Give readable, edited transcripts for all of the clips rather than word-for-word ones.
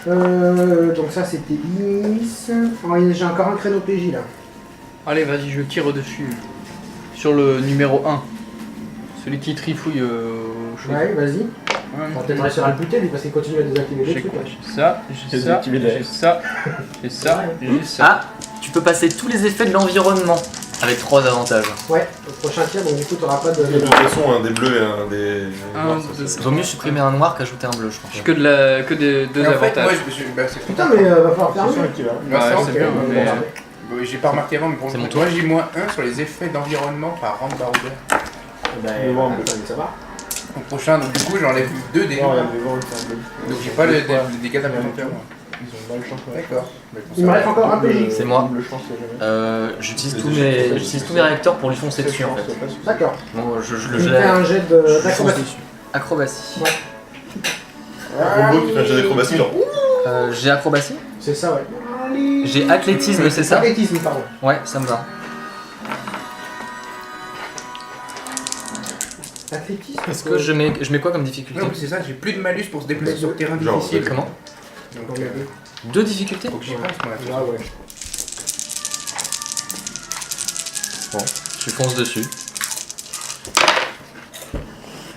Donc ça c'était Inis. Oh, j'ai encore un créneau PJ là. Allez, vas-y, je tire dessus. Sur le numéro 1. Celui qui trifouille au chaud. Ouais, vas-y. On va peut-être réussir à le buter lui parce qu'il continue à désactiver les J'ai trucs. quoi? J'ai ça, j'ai ça, j'ai ça, j'ai ça, j'ai ça. Ah, tu peux passer tous les effets de l'environnement avec 3 avantages. Ouais, au prochain tir, donc du coup t'auras pas de. De toute façon, un des bleus et un des. Un, noirs, deux, ça, Vaut mieux supprimer un noir qu'ajouter un bleu, je pense. J'ai que des deux Et en fait, avantages. moi, c'est Putain, mais va falloir faire mieux. Ouais, c'est c'est bien, on va mais... regarder. J'ai pas remarqué avant, mais pour C'est le mon coup, moi j'ai -1 sur les effets d'environnement par round barouder. Ben, voir, attends, ça va. Au prochain, donc du coup, j'enlève 2 des noirs. Donc j'ai pas les dégâts supplémentaires. D'accord. Il me reste encore un PJ. C'est moi. J'utilise tous mes réacteurs pour lui foncer dessus en fait. D'accord. Bon, je Je le fais jette. un jet Je fonce d'acrobatie. dessus. Acrobatie. Un robot qui fait un jet d'acrobatie, genre. J'ai acrobatie. C'est ça, ouais. J'ai athlétisme, c'est ça? Athlétisme, pardon. Ouais, ça me va. Athlétisme. Est-ce que je mets quoi comme difficulté? Non, mais c'est ça, j'ai plus de malus pour se déplacer sur le terrain Genre, difficile. Comment? Donc, 2 difficultés? faut que j'y pense, moi. Ah ouais. Bon, je fonce dessus.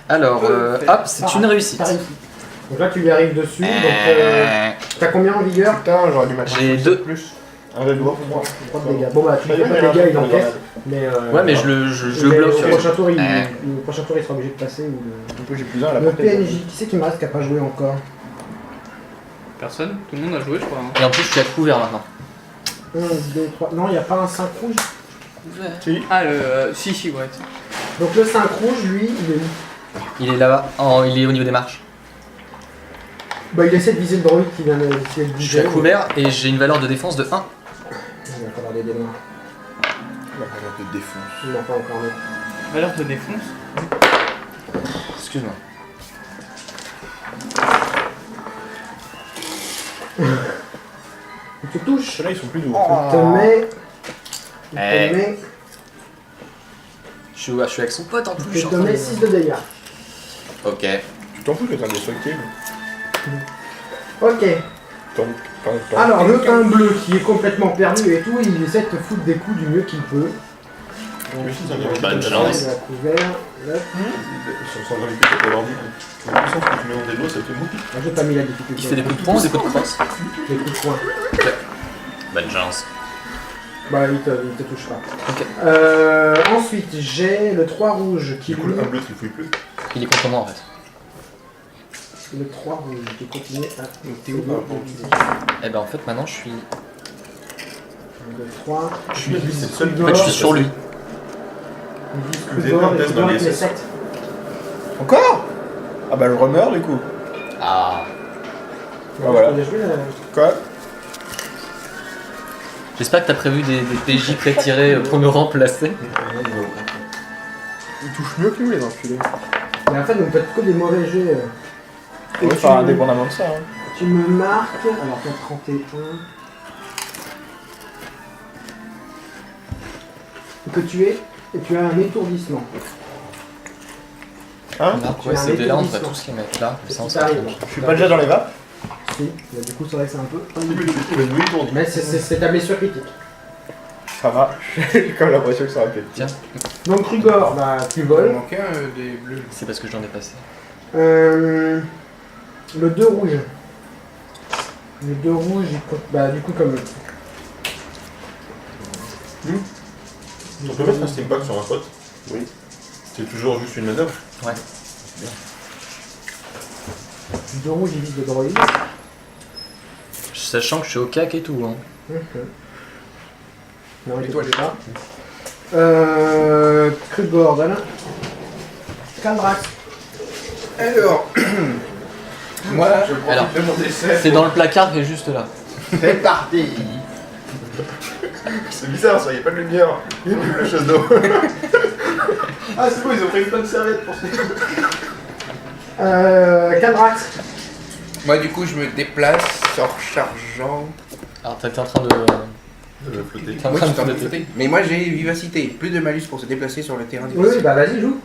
Alors, hop, c'est une réussite. T'as réussi. Donc là tu lui arrives dessus, donc t'as combien en vigueur? Putain, j'aurais dû mettre J'ai 2. plus. Un red dwarf pour moi. Pas de dégâts. Bon bah tu fais pas de dégâts, il encaisse. Mais Ouais, mais je le mais bloque. Au prochain tour, il sera obligé de passer. Ou J'ai plus un à la le portée. PNJ, qui c'est qui me reste qui a pas joué encore? Personne? Tout le monde a joué, je crois. Hein. Et en plus, je suis à couvert maintenant. 1, 2, 3. Non, il n'y a pas un 5 rouge. Ah, si, ouais. Donc le 5 rouge, lui, il est où? Il est là-bas. Il est au niveau des marches. Bah il essaie de viser le droïde qui vient de bouger. Je suis à couvert et j'ai une valeur de défense de 1. Il va falloir des dés noirs. de défense. Il n'a pas encore mettre. Valeur de défonce. Excuse-moi. Il te touche. Ceux-là, ils sont plus doux. Il te met. Il Eh. te met. Je suis avec son pote en plus. je Il suis en te train met de- 6 de dégâts. Ok. Tu t'en fous que t'es un destructible. Ok. Alors le 1 bleu qui est complètement perdu et tout, il essaie de te foutre des coups du mieux qu'il peut. Bonne Il chance. a couvert. Hop. Sans gravité, ça peut avoir dit. La puissance que tu mets dans des lots, ça fait beaucoup. Ah, j'ai pas mis la difficulté. Il fait des coups de poing ou des coups de crosse? Des coups de poing. Bonne chance. Bah il te touche pas. Ok. Ensuite j'ai le 3 rouge qui Du coup, lui... un bleu, tu le fouilles plus. Il est contre moi en fait. Le 3 rouge qui continue à... Donc t'es où par rapport Et ben en fait maintenant je suis. Le 3. Je suis lui, c'est le seul qui En fait je suis sur lui. Vous avez fait un test dans les SS. 7. Encore? Ah bah je remeurs du coup. Ah. Ah, voilà. Quoi? J'espère que t'as prévu des PJ pré-tirés pour me remplacer. Ils touchent mieux que nous les enculés. Mais en fait, vous faites que des mauvais jets. On va faire indépendamment de ça. Hein. Tu me marques. Alors, t'as 31. Que tu es. Et tu as un étourdissement. Hein? Donc Tu ouais, as un ces deux-là on va étourdissement. tous les mettre là. Comme ça on Ça arrive. s'arrange. Je suis pas déjà dans les vapes? Si. Mais du coup, c'est vrai que c'est un peu. Mais Mais c'est ta blessure critique. Ça va. J'ai quand même l'impression que ça va péter. Tiens, Donc, Rugor, bah, tu Il voles. manquait un des bleus. c'est parce que j'en ai passé. Le 2 rouge. Le 2 rouge, il compte. Bah, du coup, comme. On peut mettre un steampack sur un pote. Oui. C'est toujours juste une manœuvre. Ouais. Le 2 rouge, il vise le droïde. Sachant que je suis au cac et tout. Hein. Non, il Et toi, touche pas. Krugor, voilà. Kaldrax. Alors, moi, je profite Alors, de mon décès. C'est dans le placard qui est juste là. C'est parti. C'est bizarre ça, il n'y a pas de lumière. Il n'y a plus de chasse d'eau. Ah c'est bon, ils ont pris plein de serviettes pour ça. Kaldrax. Moi, du coup, je me déplace en rechargeant. Alors t'étais en train de. Flotter. T'es en Oui, train je de suis en train de flotter. flotter. Mais moi, j'ai vivacité. Plus de malus pour se déplacer sur le terrain Oui, difficile. bah vas-y, joue.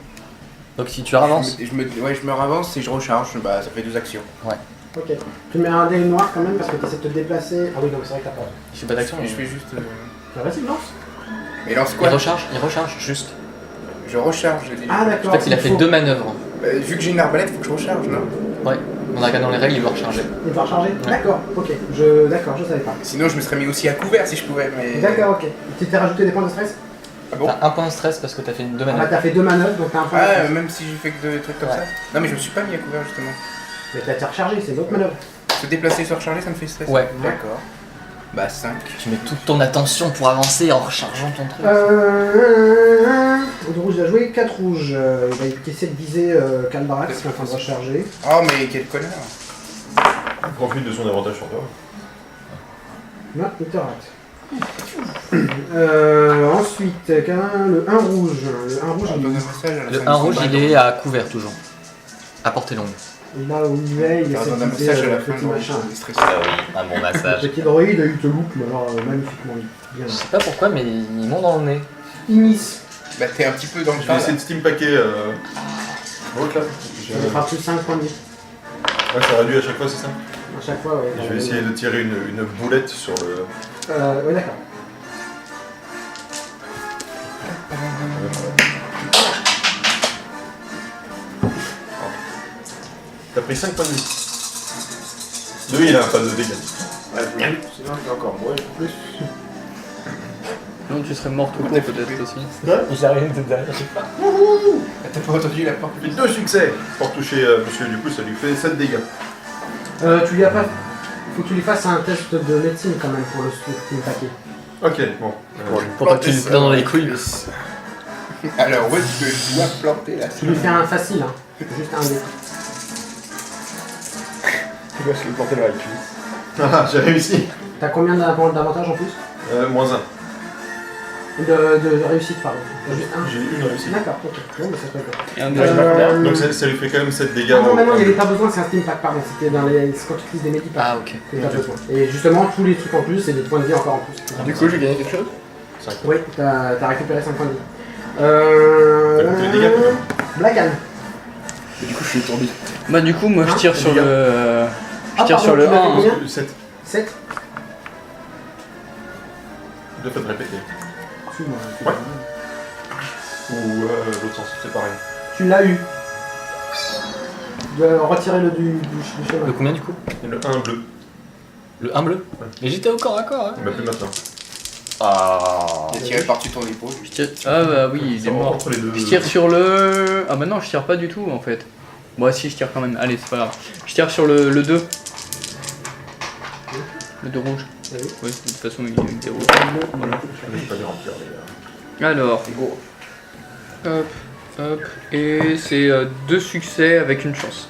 Donc si tu avances. Je me ravance et je recharge. Bah, ça fait 2 actions. Ouais. Ok. Tu mets un dé noir quand même parce que tu essaies de te déplacer. Ah oui, non, c'est vrai que t'as pas. Je fais pas d'action, Je mais fais juste. Ah, vas-y, lance. Mais lance il quoi? recharge juste. Je recharge. j'ai dit. Ah, En d'accord. fait, il a fait 2 manœuvres. Vu que j'ai une arbalète, faut que je recharge, non? Ouais, on a regardé dans les règles, il va recharger. Il va recharger. Ouais. D'accord, ok. D'accord, je savais pas. Sinon, je me serais mis aussi à couvert si je pouvais, mais. D'accord, ok. Tu t'es rajouté des points de stress? Ah bon? T'as un point de stress parce que t'as fait 2 Ah bah, manœuvres. t'as fait 2 manœuvres, donc t'as un point de Ah, stress. même si j'ai fait que des trucs comme Ouais. ça? Non, mais je me suis pas mis à couvert justement. Mais t'as été rechargé, c'est d'autres manœuvres. Se déplacer, se recharger, ça me fait stress. Ouais. D'accord. Bah, 5. Tu mets toute ton attention pour avancer en rechargeant ton truc. De rouge a joué, 4 rouges. Il va essayer de viser Kalbarax qui est en train de recharger. Oh, mais quel connard! Il profite de son avantage sur toi. Non, il te rate. Ensuite, le 1 rouge. Le 1 rouge, On donne un message à la Le fin 1 du rouge, combat. il est à couvert toujours. À portée longue. il là où il est, il On essaie donne un de viser message à la le fin petit du machin. combat. Il est stressé. Un bon Le massage. petit droïde, il te loupe, mais alors magnifiquement. Bien. Je sais pas pourquoi, mais ils m'ont dans le nez. Inis, Bah, t'es un petit peu dans le Je vais tas. essayer de steampacker l'autre là. il fera plus 5 points de vie. Ouais, ça réduit à chaque fois, c'est ça? À chaque fois, ouais. Je vais essayer de tirer une boulette sur le. Ouais, d'accord. T'as pris 5 points de vie. Lui, il a pas de dégâts. Sinon, j'ai encore moins plus. Non, tu serais mort tout court peut-être aussi. J'arrive de derrière. T'as pas entendu la porte? Il fait 2 succès pour toucher monsieur, du coup, ça lui fait 7 dégâts. Tu lui as pas. Faut que tu lui fasses un test de médecine quand même pour le paquet. Ok, bon. Pour pas que tu lui plantes dans les couilles. Alors, où est-ce que je dois planter là? Tu lui fais un facile, hein. Juste un dé. Tu vas se le porter dans la cuisse. Ah, j'ai réussi. T'as combien d'avantages en plus? Moins 1. De réussite, pardon. T'as juste un. J'ai une réussite. D'accord, ok. Bon, mais ça se fait pas. Et un Donc ça lui fait quand même 7 dégâts. Ah non, mais non, au- il n'y avait pas besoin, c'est un steam pack, pardon. C'était dans les. C'est quand tu utilises des medipacks. Ah, ok. Que t'as besoin. Et justement, tous les trucs en plus, c'est des points de vie encore en plus. Du coup, j'ai gagné quelque chose? Oui, t'as récupéré 5 points de vie. T'as coupé les dégâts, quand même. Black Anne. Et du coup, je suis étourdi. Bah, du coup, moi je tire sur le. Je tire pardon, sur le tu m'as fait 1. combien 7. 7. Deux fois de répéter. Suis-moi. Ouais. Ou l'autre sens, c'est pareil. Tu l'as eu. Tu dois retirer le du chemin. Le combien du coup? Et le 1 bleu. Le 1 bleu? Ouais. Mais j'étais au corps à corps, hein. Bah plus maintenant. Ah. J'ai tiré par-dessus ton épaule. Je tire- Ah bah oui, il est Ça mort. entre les deux. Je tire sur le. Ah bah non, je tire pas du tout en fait. Moi si, je tire quand même. Allez, c'est pas grave. Je tire sur le 2. Le 2 rouge. Oui. Oui, de toute façon, il est rouge. Voilà. Je vais pas les remplir, les gars. Alors, hop, hop. Et c'est 2 succès avec une chance.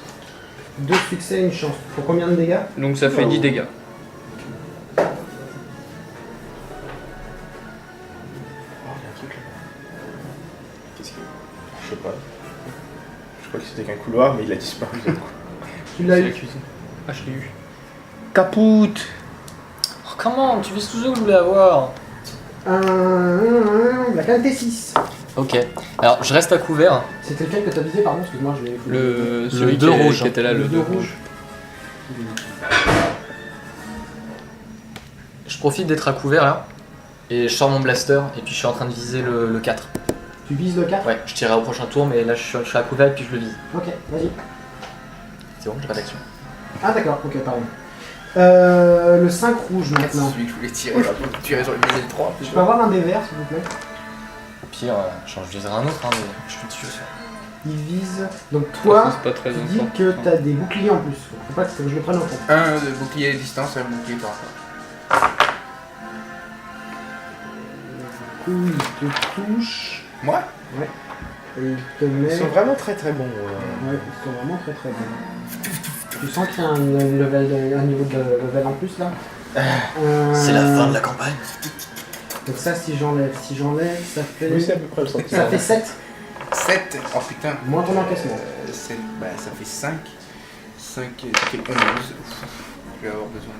2 succès, une chance. Pour combien de dégâts? Donc ça fait 10 dégâts. Qu'est-ce qu'il y a? Je sais pas. Je crois que c'était qu'un couloir, mais il a disparu d'un coup. Tu l'as C'est la eu. cuisine. Ah, je l'ai eu. Capoute. Oh, comment? Tu vises tout ce que je voulais avoir. La qualité 6. Ok. Alors, je reste à couvert. C'était lequel que t'as visé, pardon? Excuse-moi, je l'ai. Celui deux qui, rouge, qui était là, le 2 rouge. rouge. Je profite d'être à couvert là. Et je sors mon blaster. Et puis je suis en train de viser le 4. Tu vises le 4? Ouais, je tirerai au prochain tour, mais là je suis à couvert et puis je le vise. Ok, vas-y. C'est bon, j'ai pas d'action. Ah d'accord, ok, pardon. Le 5 rouge C'est maintenant. celui que je voulais tirer. Tirer sur le le 3. Je peux avoir un des verts, s'il vous plaît? Au pire, je viserai un autre, hein, mais je suis dessus. Il vise. Donc toi, C'est pas très tu dis important. que t'as des boucliers en plus. Faut pas que je le prenne en compte. Un de bouclier à distance, un bouclier par rapport. Du coup, il te touche. Moi? Et il te met. Ils sont vraiment très très bons. Ouais, ils sont vraiment très très bons. Tu sens qu'il y a un niveau de level en plus là? C'est la fin de la campagne. Donc ça, si j'enlève, ça fait. Oui, c'est à peu près le sentiment. Ça fait 7. 7. Oh putain. Moins ton encaissement. 7. Bah, ça fait 5. 5, ça fait 11. Je vais avoir besoin de.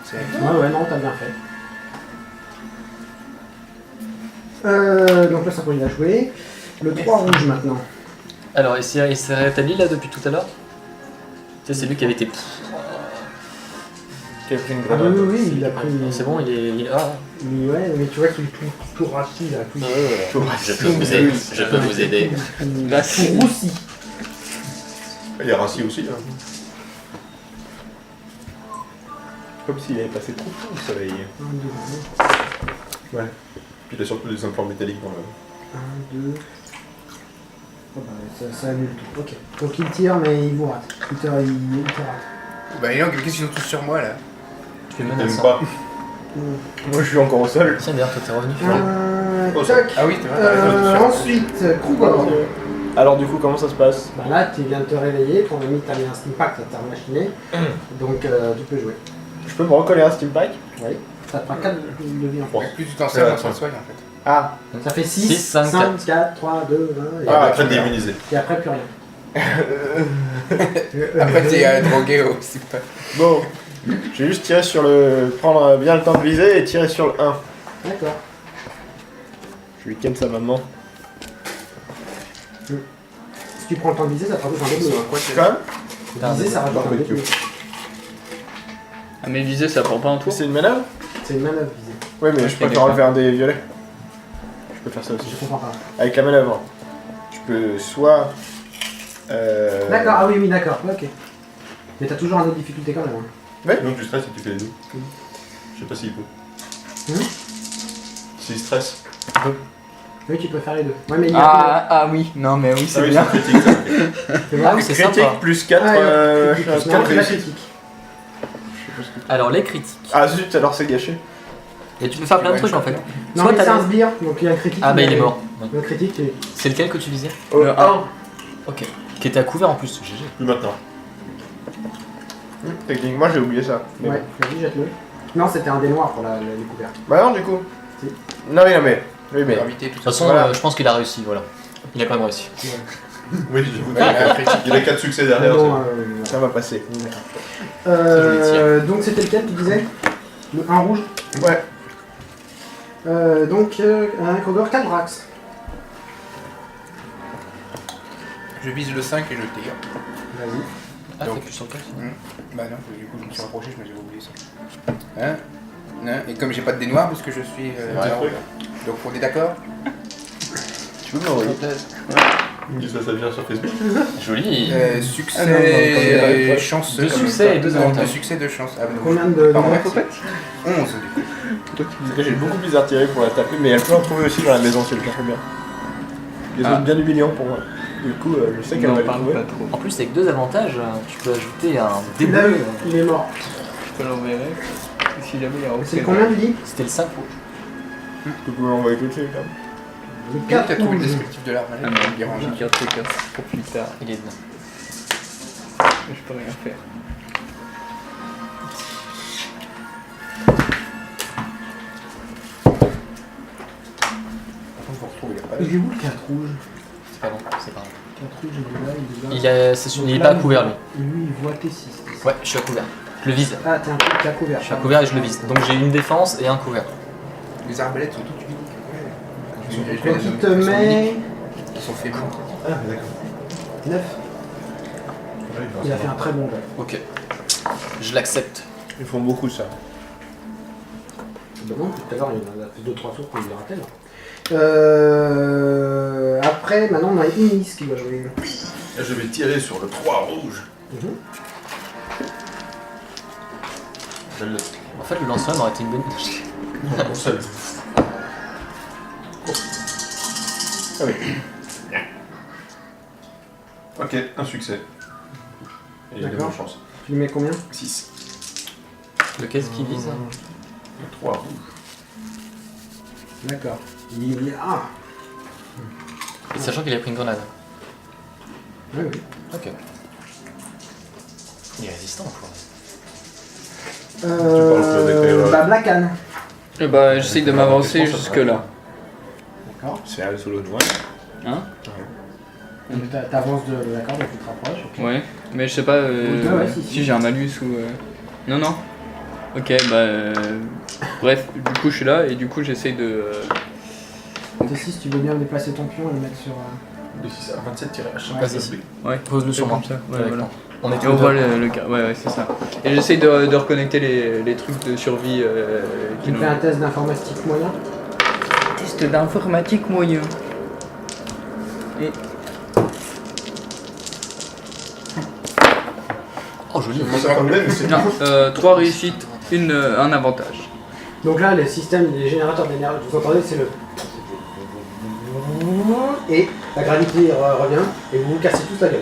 C'est Ouais, non, t'as bien fait. Donc là, ça peut y a joué. Le 3 rouge maintenant. Alors, il s'est rétabli là depuis tout à l'heure. Tu sais, c'est lui qui avait été. Qui a pris une Ah grenade. oui, il a pris. C'est bon, il est. Ah, Mais ouais, mais tu vois qu'il est tout rassis là. Tout je peux vous aider. tout roussi. Il est rassis aussi. Hein. Comme s'il avait passé trop de temps au soleil. Ouais. Puis il a surtout des implants métalliques dans le. 1, 2. Oh bah, ça annule tout. Ok. Donc il tire, mais il vous rate. Il te rate. Bah, non, qu'est-ce qu'ils sont tous sur moi là? Tu fais T'aimes menaçant. pas. Moi je suis encore au sol. Tiens, d'ailleurs, toi, t'es revenu. Oh, Tac. Ah oui, t'es vrai. Ensuite, Kruger. Alors du coup comment ça se passe? Bah là, tu viens de te réveiller, ton ami t'a mis un steam pack, ça t'a remachiné. Donc tu peux jouer. Je peux me recoller un steam pack? Oui. Ça te prend 4 de vie en plus. Plus tu t'en sers, moins ça soigne en fait. Ah. Ça fait 6, 6, 5, 5, 4, 3, 2, 1. Ah, après t'es immunisé. Et après, plus rien. Après, t'es drogué aussi. Bon. Je vais juste tirer sur le... prendre bien le temps de viser et tirer sur le 1. D'accord. Je lui ken sa maman. Si tu prends le temps de viser, ça te rajoute un dé bleu. Quand même? Viser, ça rajoute un dé bleu. Ah, mais viser, ça prend pas un tour. C'est une manœuvre? C'est une manœuvre visée. Ouais mais je Ok, préfère enlever un des violets. Je peux faire ça aussi. Je comprends pas. Avec la manœuvre. Je peux soit... D'accord, ah oui, d'accord, ok. Mais t'as toujours un autre difficulté quand même. Hein. Donc tu stresses et tu fais les deux. Je sais pas s'il peut. S'il stresse. Oui, tu peux faire les deux. Ouais, mais il y a Ah oui, non mais oui, c'est Ah oui, bien. c'est critique. Ça, ok. tu vois, Ah oui, c'est critique sympa. plus 4... Ah, critique, non, 4 c'est la réussites. critique. Alors, les critiques. Ah zut, alors c'est gâché. Et tu peux faire plein de trucs en fait. Non, Soit mais t'as c'est un le- sbire, donc il y a un critique. Ah, bah il est mais- mort. Ouais. Le critique, c'est. C'est lequel que tu visais? Oh, Le 1. Ok. Qui était à couvert en plus, GG. Plus maintenant. Techniquement j'ai oublié ça. Mais Ouais, vas-y, jette-le. Non, c'était un dé noir pour la découverte. bon. Bah non du coup. Si. Non mais non mais... Oui mais... Gravité, tout De toute ça. façon, Voilà. je pense qu'il a réussi, voilà. Il a quand même réussi. Oui, j'avoue. Ouais, il y a un critique. Il a 4 succès derrière. Bon, c'est- Ça va passer. donc c'était lequel tu disais? Le 1 rouge. Ouais. Donc un Kruger 4 Brax. Je vise le 5 et je tire. Vas-y. Ah, Donc- t'es plus sur le cas. Bah non, du coup je me suis rapproché, je m'avais oublié ça. Hein? Hein? Et comme j'ai pas de dé noir parce que je suis. Ouais. Donc on est d'accord? Tu peux me l'envoyer? Ça vient sur Facebook. Joli. Succès Ah, non, non, chanceux. Deux comme succès ça. et deux Non, avantages. deux succès, deux chances. Ah, non. Combien de Pardon, merci. merci. 11 du coup. Parce que j'ai beaucoup plus attiré pour la taper, mais elle peut en trouver aussi dans la maison si elle cherche bien. Ils sont bien humiliants pour moi. Du coup, je sais qu'elle va Non, les parle trouver. pas trop. En plus, avec deux avantages, tu peux ajouter un dé Il l'a bleu. eu, il est mort. Je te l'enverrai. Si jamais il y a C'est aucun- combien tu dis? C'était le 5 rouge. Tu peux m'envoyer tout de suite là. Le Tu as 4 trouvé le rouge. descriptif de l'arme, Ah allez, non, il est rangé. j'ai gardé les cartes pour plus tard. Il est dedans. Je peux rien faire. Par contre, faut retrouver les pages. Il est où le 4 rouge? C'est pas bon, c'est pas grave. 4 rouge, il est là, Il est pas à couvert lui. Lui, il voit T6. Ouais, je suis à couvert. Je le vise. Ah, t'es à couvert. Je suis à couvert et je le vise. Donc j'ai une défense et un couvert. Les arbalètes sont toutes uniques. Donc il te met Ils sont faits blancs. Ah, d'accord. 9. Il a fait un très bon jeu. Ok. Je l'accepte. Ils font beaucoup ça. Bah non, tout à l'heure, il y en a fait 2-3 tours qu'on lui raté là. Après, maintenant on a Inis qui doit jouer. Je vais tirer sur le 3 rouge. En fait, le lance-flamme aurait été une bonne. Pour ça. Ah oui. Ok, un succès. Et il y a de D'accord. bonnes chances. Tu lui mets combien? 6. Le qu'est-ce qu'il vise? Le 3 rouge. D'accord. Il est. Ah. Sachant qu'il a pris une grenade. Oui, oui. Ok. Il est résistant, quoi. Bah, Black Anne. Et bah, j'essaye de m'avancer jusque là. D'accord. C'est un solo noir. Hein? Donc t'avances de la corde, donc tu te rapproches. ok. Ouais, mais je sais pas Ouais, si, si j'ai un malus ou. Non, non. Ok, bah. Bref, du coup, je suis là et du coup, j'essaye de. T6, tu veux bien déplacer ton pion et le mettre sur. D6 à 27-H. Vas-y. Ouais. Pose-le sur moi. Comme ça. Ouais, Avec voilà. moi. On est Et tous on les voit deux. le cas. Ouais, c'est ça. Et j'essaye de reconnecter les trucs de survie qui Tu nous. fais un test d'informatique moyen. Test d'informatique moyen. Et Oh, joli. Ça quand même, c'est non, 3 réussites, un avantage. Donc là, le système des générateurs d'énergie, vous entendez, c'est le... Et la gravité revient, et vous vous cassez tous la gueule.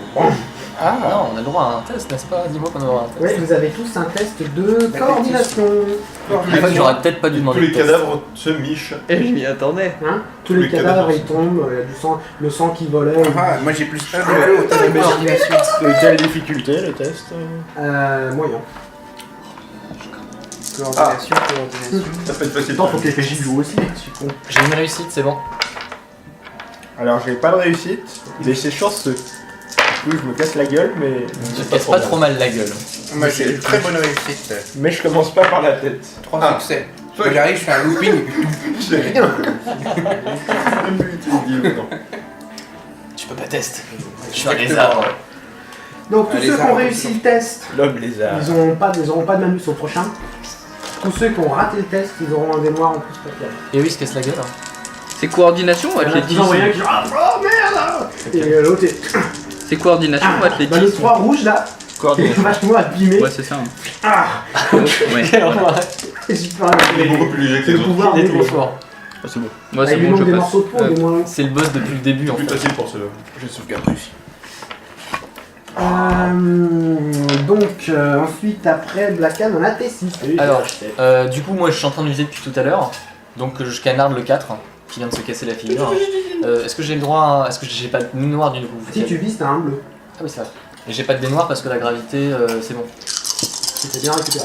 Ah non, on a le droit à un test, n'est-ce pas? Dis-moi qu'on a le droit à un test. Oui, vous avez tous un test de coordination. En fait, j'aurais peut-être pas dû demander tous les de test. cadavres se michent. Et je m'y attendais. Hein, tous les Les cadavres, cadavres. ils tombent, il y a du sang, le sang qui volait. Ah, moi j'ai plus 1 de côté d'imagination. De quelle difficulté le test Moyen. Coordination. Ça peut être facile. Attends, faut que les PJ jouent aussi, je suis con. J'ai une réussite, c'est bon. Alors j'ai pas de réussite, mais c'est chanceux. Du coup je me casse la gueule, mais Tu te casses pas trop mal la gueule. Moi j'ai une très bonne réussite. mais je commence pas par la tête. 3 succès. Quand j'arrive, je fais un looping. J'ai rien. Même plus utilisé, non. Tu peux pas tester. Je suis un lézard. Donc tous Allez, ceux ça qui ont va. réussi le test, L'homme lézard. ils n'auront pas de malus au prochain. Tous ceux qui ont raté le test, ils auront un mémoire en plus pour faire. Et oui, il se casse la gueule. C'est coordination ou Il y en a qui athlétisme? ont rien qui disent ah oh, merde. Et l'autre est... C'est coordination ou Bah, le athlétisme? 3 rouge là, est Coordination. vachement abîmé. Ouais, c'est ça. Ah Ouais. et j'ai pas Il est beaucoup plus léger que C'est les le autres. pouvoir Il est des trop fort. Ah, c'est bon. Moi, c'est il lui bon, manque je des passe. morceaux de peau, des moins. C'est le boss depuis le début en Plus fait. facile pour ceux-là. Je sauvegarde réussi. Donc ensuite après Blackan on a T6. Alors, du coup, moi je suis en train de viser depuis tout à l'heure. Donc je canarde le 4 qui vient de se casser la figure. Est-ce que j'ai le droit à... Est-ce que j'ai pas de noir du coup? Si tu vises, t'as un bleu. Ah oui, c'est vrai. Et j'ai pas de dé noir parce que la gravité, c'est bon. C'était bien récupéré.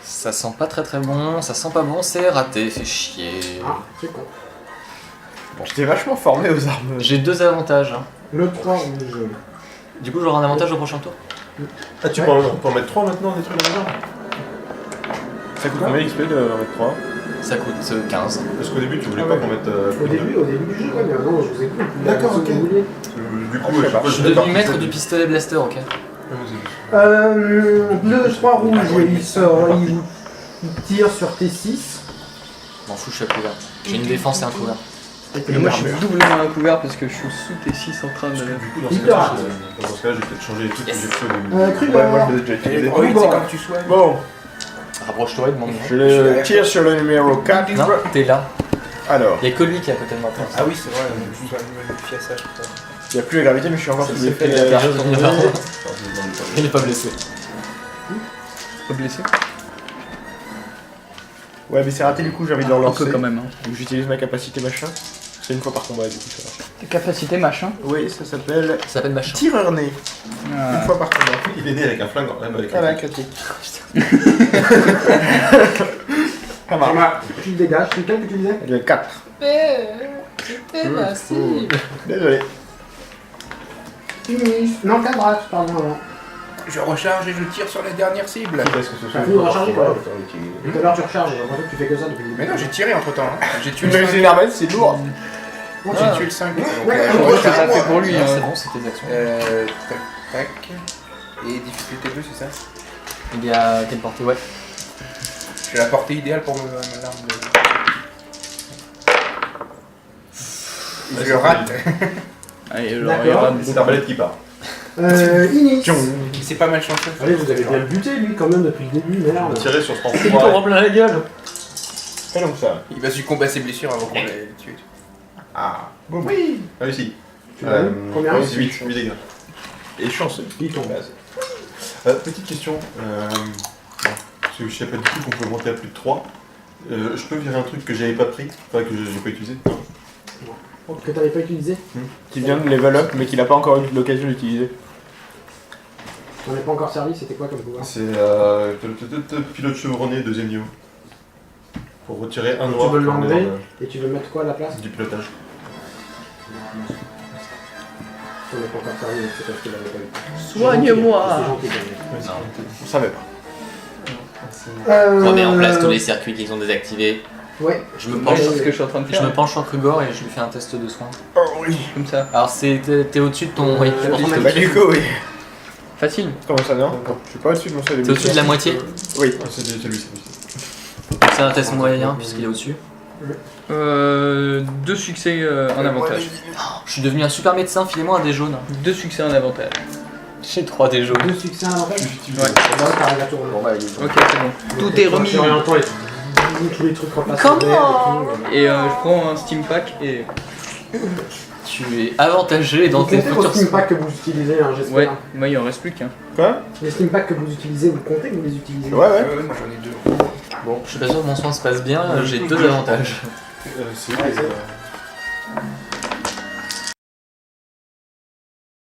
Ça sent pas très bon, ça sent pas bon, c'est raté, fait chier. Ah, c'est con. J'étais vachement formé aux armes. J'ai 2 avantages. Hein. Le 3 rouge. Du coup, j'aurai un avantage au prochain tour. Ah, tu peux en mettre 3 maintenant, des trucs dans la maison? Ça coûte combien d'XP de mettre 3 Ça coûte 15. Parce qu'au début, tu voulais Ah pas ouais. qu'on mette. Au début du jeu, ouais, mais non, je vous ai plus. D'accord, Si ok. vous voulez. Du coup, je sais pas. Je suis devenu maître du pistolet blaster, ok. Le 3 rouge, il sort, il tire sur T6. M'en fous, je suis à couvert. J'ai une défense et un couvert. Et moi, je suis doublement à couvert parce que je suis sous T6 en train de. Du coup, dans Il ce te cas-là, rate. je vais peut-être changer les trucs que Yes. j'ai fait au début. Kruger. Ouais, moi je l'ai déjà utilisé. Oui, c'est quand tu sois. Bon, Rapproche-toi et demande-moi. je le tire sur le numéro 4. Non, t'es là. Alors, Il y a que lui qui est à côté de moi. Ah oui, c'est vrai, je dois me méfier à ça, je crois. il n'y a plus la gravité, mais je suis encore Ça sous s'est l'effet fait, de il a la perdu son numéro. Il est pas blessé. Pas blessé? Ouais, mais c'est raté, du coup, j'ai envie de le Un relancer. peu quand même. Hein. Donc j'utilise ma capacité machin. C'est une fois par combat, du coup, ça marche. Tes capacités machin. Oui, ça s'appelle Ça s'appelle machin. tireur né. Ah. Une fois par combat. Il est né avec un flingue, avec Ah un là, flingue. critique. Ça marche. Tu le dégages. C'est quel que tu disais? Le 4. C'était la cible. Désolé. Finish. Non, cadrage, pardon. Avant. Je recharge et je tire sur la dernière cible. Est-ce que ce Ça sont fait recharger quoi. Tout à l'heure tu recharges, j'ai l'impression que tu fais que ça depuis le début. Mais non, j'ai tiré entre temps. J'ai tué Mais le les 5. énervés, c'est lourd. Bon, J'ai tué le 5. Donc, D'accord. Ça a fait pour lui. C'est Hein. bon, c'est tes actions. tac, tac. Et difficulté 2, c'est ça? Il est à quelle portée? Ouais. J'ai la portée idéale pour ma l'arme de... Je rate. Allez, D'accord. il y aura C'est l'arbalète qui part. Inis. C'est pas mal chanceux. Allez, vous avez bien le buté lui quand même depuis le début, On merde. va tirer sur ce Il pan. t'en plein la gueule. Fais donc ça. Il va succomber à ses blessures avant qu'on les tue. Ah, Oui. réussi. Tu l'as eu Combien? 8 dégâts. Et chanceux. Il tombe. Petite question. Parce que je sais pas du tout qu'on peut monter à plus de 3. Je peux virer un truc que j'avais pas pris, enfin que j'ai pas utilisé. Que t'avais pas utilisé? Qui vient de level up, mais qu'il n'a pas encore eu l'occasion d'utiliser. J'en ai pas encore servi, c'était quoi comme pouvoir? C'est pilote chevronné, deuxième niveau. Pour retirer un Tu noir. veux qu'on met l'enlever dans Et tu veux mettre quoi à la place? du pilotage. J'en ai pas encore servi, donc c'est parce que j'avais pas eu. Soigne-moi. C'est gentil, Daniel. On savait pas. Remets en place tous les circuits qu'ils ont désactivés. Ouais. Je me Ouais, penche, c'est ce que je suis en train de je faire. me penche sur Krugor et je lui fais un test de soin. Oh oui. Comme ça. Alors t'es au-dessus de ton... Oui, je pense que t'es Bah au-dessus. du coup, oui. Facile. Comment ça, non? Je suis pas au-dessus de mon seuil de T'es au-dessus de la moitié. Oui. Ah, c'est lui. C'est un test moyen puisqu'il est au-dessus. 2 succès en avantage. Je suis devenu un super médecin, filez-moi un dé jaune. 2 succès en avantage. J'ai 3 dés jaunes. 2 succès à l'envers. Ouais. Là, t'arrives à tourner. Bon bah, Ok, c'est bon. Tout est remis. Tous les trucs repassés. Comment Et je prends un steam pack et. Tu es avantagé dans tes Vous comptez vos futurs steam soins. packs que vous utilisez, hein, j'espère. Ouais, moi il en reste plus qu'un. Quoi? Les steam packs que vous utilisez, vous comptez que vous les utilisez? Ouais, ouais. Ouais, moi j'en ai 2. Bon, je suis pas sûr que mon soin se passe bien, j'ai 2 avantages. C'est